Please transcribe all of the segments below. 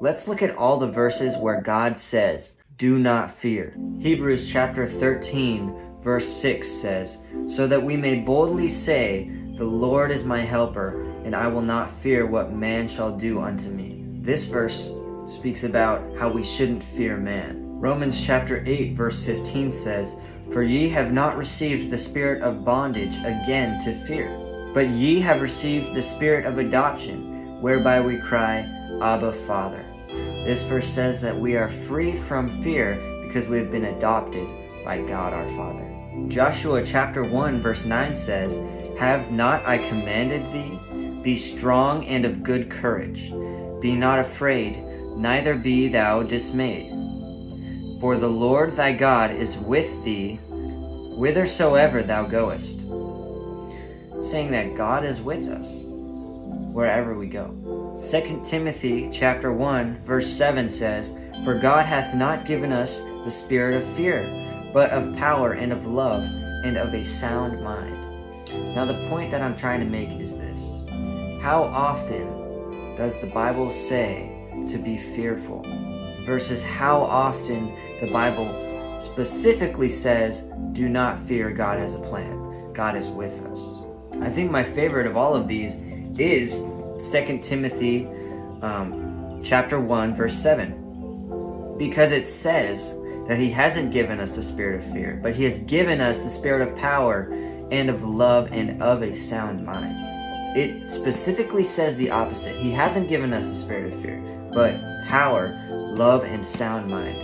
Let's look at all the verses where God says, "Do not fear." Hebrews chapter 13, verse 6 says, "So that we may boldly say, the Lord is my helper, and I will not fear what man shall do unto me." This verse speaks about how we shouldn't fear man. Romans chapter 8, verse 15 says, "For ye have not received the spirit of bondage again to fear, but ye have received the spirit of adoption, whereby we cry, Abba, Father." This verse says that we are free from fear because we have been adopted by God our Father. Joshua chapter 1, verse 9 says, "Have not I commanded thee? Be strong and of good courage. Be not afraid, neither be thou dismayed. For the Lord thy God is with thee, whithersoever thou goest." Saying that God is with us wherever we go. 2 Timothy chapter 1, verse 7 says, "For God hath not given us the spirit of fear, but of power and of love and of a sound mind." Now the point that I'm trying to make is this. How often does the Bible say to be fearful versus how often the Bible specifically says, "Do not fear, God has a plan. God is with us." I think my favorite of all of these is 2 Timothy chapter 1, verse 7. Because it says that he hasn't given us the spirit of fear, but he has given us the spirit of power and of love and of a sound mind. It specifically says the opposite. He hasn't given us the spirit of fear, but power, love, and sound mind.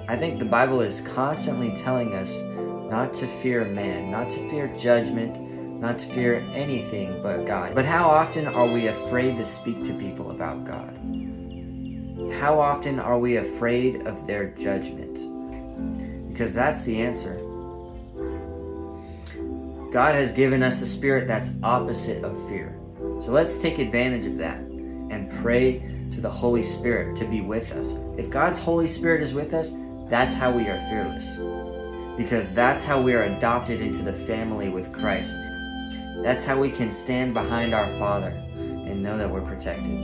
I think the Bible is constantly telling us not to fear man, not to fear judgment, not to fear anything but God. But how often are we afraid to speak to people about God? How often are we afraid of their judgment? Because that's the answer. God has given us the spirit that's opposite of fear. So let's take advantage of that and pray to the Holy Spirit to be with us. If God's Holy Spirit is with us, that's how we are fearless. Because that's how we are adopted into the family with Christ. That's how we can stand behind our Father and know that we're protected.